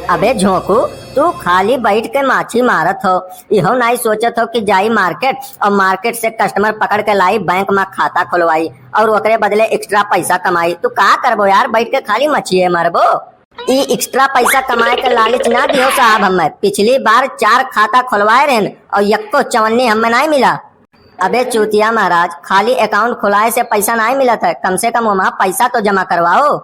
अबे झोंकू, तू खाली बैठ के माछी मारत हो, इहो नहीं सोचत हो कि जाई मार्केट और मार्केट से कस्टमर पकड़ के लाई, बैंक में खाता खुलवाई और ओकरे बदले एक्स्ट्रा पैसा कमाई। तू का करबो यार, बैठ के खाली मछिए मरबो। ई एक्स्ट्रा पैसा कमाए के लालच ना दियो साहब, हमें पिछली बार 4 खाता खुलवाए रहन और यक्को चवन्नी हमें नहीं मिला। अबे चूतिया महाराज, खाली अकाउंट खुलाए से पैसा नहीं मिला था, कम से कम वहाँ पैसा तो जमा करवाओ।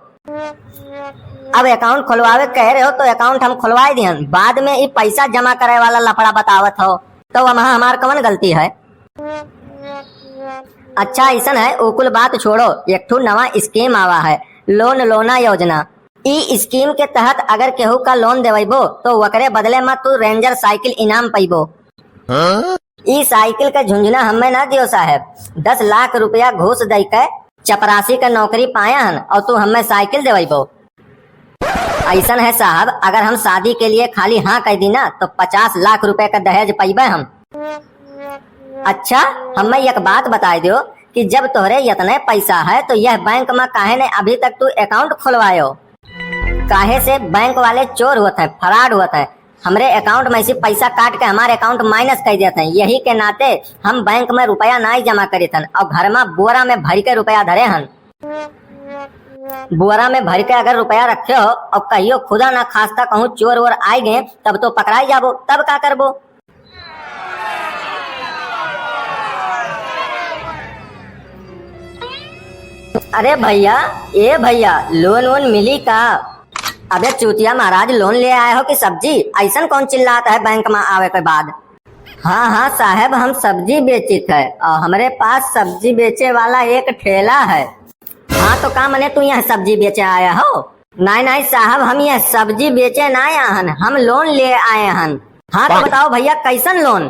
अब अकाउंट खुलवावे कह रहे हो तो अकाउंट हम खुलवाए दिहन, बाद में ये पैसा जमा करे वाला लफड़ा बतावत हो तो वहाँ हमार कौन गलती है। अच्छा ऐसा है, ओकुल बात छोड़ो, एक ठो नवा स्कीम आवा है, लोन लोना योजना। ई स्कीम के तहत अगर केहू का लोन देवेबो तो वकरे बदले में तू रेंजर साइकिल इनाम पैबो। ई साइकिल का झुंझुना हमें ना दियो साहब, 10 लाख रुपया घूस दे के चपरासी का नौकरी पाया हन और तू हमें साइकिल देवेबो। ऐसा है साहब, अगर हम शादी के लिए खाली हाँ कह दी ना तो 50 लाख रुपए का दहेज पैबे हम। अच्छा हमें एक बात बता दियो कि जब तोहरे इतने पैसा है तो यह बैंक में काहे ने अभी तक तू अकाउंट खुलवायो? काहे से बैंक वाले चोर होते हैं, फ्रॉड होते हैं, हमरे अकाउंट में से पैसा काट के हमारे अकाउंट माइनस कर देते हैं। यही के नाते हम बैंक में रुपया नहीं जमा करे थन और घर में बोरा में भर के रुपया धरे हन। बोरा में भर के अगर रुपया रखे हो और कहियो खुदा ना खास्ता कहूँ चोर वोर आए गए तब तो पकड़ाई जाबो, तब का करबो? अरे भैया, ए भैया, लोन वोन मिली का? अबे चूतिया महाराज, लोन ले आए हो कि सब्जी? ऐसा कौन चिल्लाता है बैंक में आवे के बाद? हाँ हाँ साहब, हम सब्जी बेचित है और हमारे पास सब्जी बेचे वाला एक ठेला है। हाँ तो का मने तू यहाँ सब्जी बेचे आया हो? नहीं नहीं साहब, हम यह सब्जी बेचे ना आए हन, हम लोन ले आए हन। हाँ तो बताओ भैया कैसन लोन?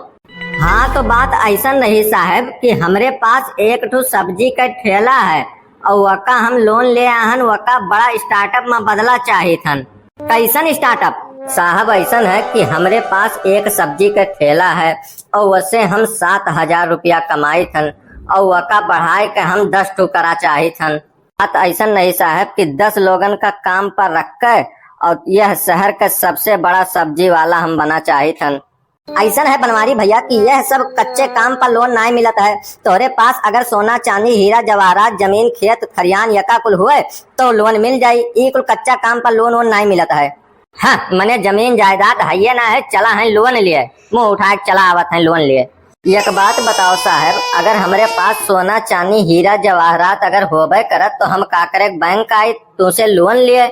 हाँ तो बात ऐसा नहीं साहब कि हमरे पास एक ठो सब्जी का ठेला है और वका हम लोन ले आए हन, वका बड़ा स्टार्टअप में बदला चाहे थन। कैसन स्टार्टअप? साहब ऐसा है कि हमरे पास एक सब्जी का ठेला है और वैसे हम 7,000 रुपया कमाई थन और वका बढ़ाए के हम 10 ठो करा चाहे थन। बात ऐसा नहीं साहब कि 10 लोगन का काम पर रख कर और यह शहर का सबसे बड़ा सब्जी वाला हम बना चाहे थन। ऐसा है बनवारी भैया कि यह सब कच्चे काम पर लोन नहीं मिलता है। तोहरे पास अगर सोना चांदी हीरा जवाहरात जमीन खेत खरियान यका कुल हुए तो लोन मिल जाये, ये कुल कच्चा काम पर लोन वोन नहीं मिलता है। हाँ मने जमीन जायदाद है ना है, चला है लोन लिए, मुँह उठा के चला आवत है लोन लिए। एक बात बताओ साहब, अगर हमारे पास सोना चांदी हीरा जवाहरात अगर होबे करत तो हम का करे बैंक आए तुमसे लोन लिए?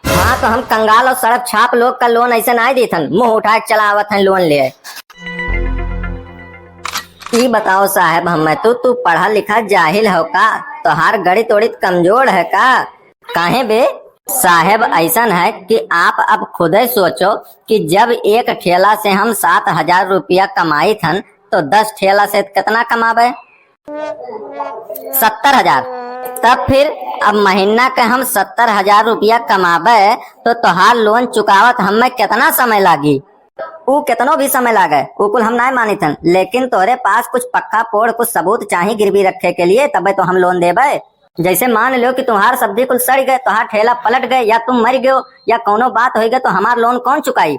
हाँ तो हम कंगाल और सड़क छाप लोग का लोन ऐसे नहीं देथन, मुंह उठा के चलावत है लोन लिए। ये बताओ साहब, हमें तो तू पढ़ा लिखा जाहिल हो का? तोहार गणित उड़ित कमजोर है का? काहे बे? साहब ऐसा है कि आप अब खुद ही सोचो कि जब एक ठेला से हम 7,000 रुपया कमाई थन तो 10 ठेला से कितना कमाबे? 70,000। तब फिर अब महीना के हम 70,000 रुपया कमाबे तो तोहार लोन चुकावत हमें कितना समय लागी? वो कितनो भी समय लागे वो कुल हम नहीं मानी थन, लेकिन तोरे पास कुछ पक्का पोड़ कुछ सबूत चाहिए गिरवी रखे के लिए, तबे तो हम लोन देबे। जैसे मान लो कि तुम्हार सब्जी कुल सड़ गए, तुम्हार ठेला पलट गए या तुम मर गए या कोनो बात हो गए तो हमार लोन कौन चुकाई?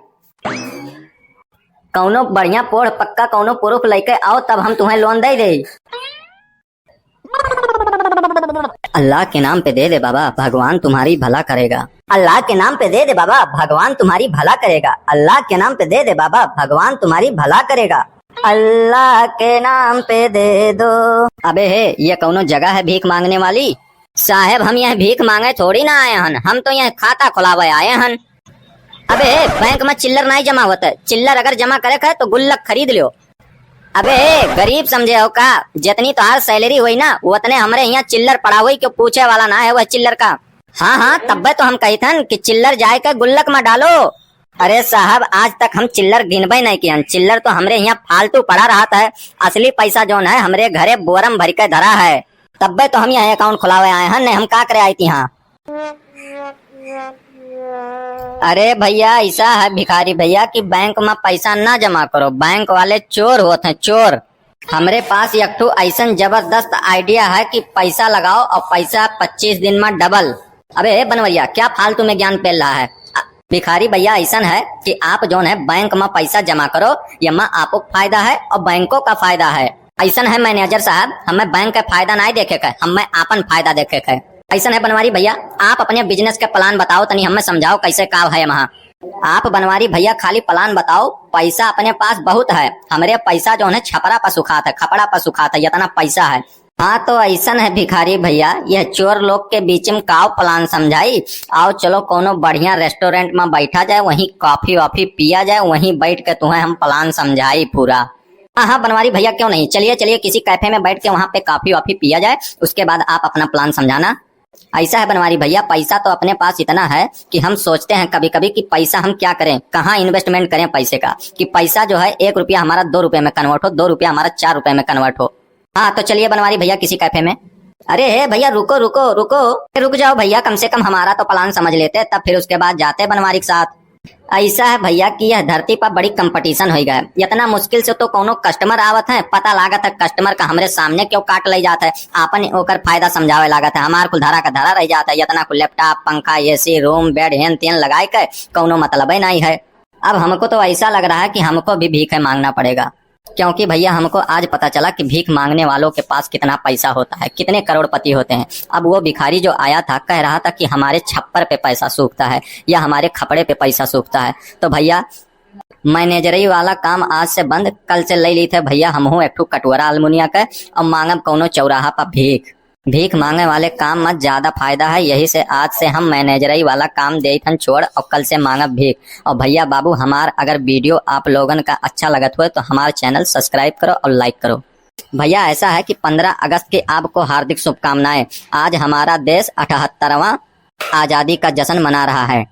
कौनो बढ़िया पोड़ पक्का कौनो प्रूफ लेके आओ तब हम तुम्हें लोन दे दे। अल्लाह के नाम पे दे दे बाबा, भगवान तुम्हारी भला करेगा। अल्लाह के नाम पे दे दे बाबा, भगवान तुम्हारी भला करेगा। अल्लाह के नाम पे दे दे बाबा, भगवान तुम्हारी भला करेगा। अल्लाह के नाम पे दे दो। अबे हे, ये कौनो जगह है भीख मांगने वाली? साहब हम यहाँ भीख मांगे थोड़ी ना आए हन, हम तो यहाँ खाता खुलावे आए हन। अबे बैंक में चिल्लर नहीं जमा होता है, चिल्लर अगर जमा करे है तो गुल्लक खरीद लो। अबे गरीब समझे हो का? जितनी तोहार सैलरी हुई ना उतने हमरे यहाँ चिल्लर पड़ा हुई, क्यों पूछे वाला ना है वह चिल्लर का। हाँ हाँ तब्बे तो हम कही थन कि चिल्लर जाए के गुल्लक में डालो। अरे साहब आज तक हम चिल्लर गिनबे नहीं किया, चिल्लर तो हमरे यहाँ फालतू पड़ा रहा है, असली पैसा जो है हमरे घरे बोरम भर के धरा है, तब्बे तो हम यहाँ अकाउंट खुलावे आए हैं, हम का करे आई थी यहाँ। अरे भैया ऐसा है भिखारी भैया कि बैंक में पैसा ना जमा करो, बैंक वाले चोर होते हैं चोर। हमरे पास एक ठो ऐसा जबरदस्त आइडिया है कि पैसा लगाओ और पैसा 25 दिन में डबल। अबे बनवैया क्या फालतू में ज्ञान फैल रहा है? भिखारी भैया ऐसा है कि आप जो है बैंक में पैसा जमा करो, यमा आपको फायदा है और बैंकों का फायदा है। ऐसा है मैनेजर साहब, हमें बैंक का फायदा नहीं देखे के, हमें आपन फायदा देखे के। ऐसा है बनवारी भैया, आप अपने बिजनेस के प्लान बताओ, तनी हमें समझाओ कैसे का है वहाँ। आप बनवारी भैया खाली प्लान बताओ, पैसा अपने पास बहुत है, हमारे पैसा जो है छपरा पर सुखाता है, खपड़ा पर सुखाता है, इतना पैसा है। हाँ तो ऐसा है भिखारी भैया, यह चोर लोग के बीच में काव प्लान समझाई। आओ चलो कोनो बढ़िया रेस्टोरेंट में बैठा जाए, वहीं कॉफी वॉफी पिया जाए, वहीं बैठ के तुम्हें हम प्लान समझाई पूरा। हाँ बनवारी भैया क्यों नहीं, चलिए चलिए किसी कैफे में बैठ के वहाँ पे कॉफी वॉफी पिया जाए, उसके बाद आप अपना प्लान समझाना। ऐसा है बनवारी भैया, पैसा तो अपने पास इतना है कि हम सोचते हैं कभी कभी कि पैसा हम क्या करें, कहाँ इन्वेस्टमेंट करें पैसे का, कि पैसा जो है 1 रुपया हमारा 2 रुपये में कन्वर्ट हो, 2 रुपया हमारा 4 रुपये में कन्वर्ट हो। हाँ तो चलिए बनवारी भैया किसी कैफे में। अरे भैया रुको रुको रुको, रुक जाओ भैया, कम से कम हमारा तो प्लान समझ लेते, तब फिर उसके बाद जाते बनवारी के साथ। ऐसा है भैया कि यह धरती पर बड़ी कंपटीशन हो गया, इतना मुश्किल से तो कोनो कस्टमर आवत है, पता लागत है कस्टमर का हमरे सामने क्यों काट ले जाता है, आपन ओकर फायदा समझावे लागत है, हमार कुल धरा का धरा रह जाता है, इतना कुल लैपटॉप पंखा एसी रूम बेड हेन तेन लगाए के कोनो मतलब ही नहीं है। अब हमको तो ऐसा लग रहा है कि हमको भी भीख मांगना पड़ेगा, क्योंकि भैया हमको आज पता चला कि भीख मांगने वालों के पास कितना पैसा होता है, कितने करोड़पति होते हैं। अब वो भिखारी जो आया था कह रहा था कि हमारे छप्पर पे पैसा सूखता है या हमारे खपड़े पे पैसा सूखता है। तो भैया मैनेजरी वाला काम आज से बंद, कल से ले ली थे भैया हमहू एक कटोरा अलमुनिया के और मांगब कोनो चौराहा पर भीख। भीख मांगने वाले काम में ज्यादा फायदा है, यही से आज से हम मैनेजरी वाला काम देथन छोड़ और कल से मांगब भीख। और भैया बाबू हमार अगर वीडियो आप लोगन का अच्छा लगत हुए तो हमारा चैनल सब्सक्राइब करो और लाइक करो। भैया ऐसा है कि 15 अगस्त की आपको हार्दिक शुभकामनाएं। आज हमारा देश 78वां आजादी का जश्न मना रहा है।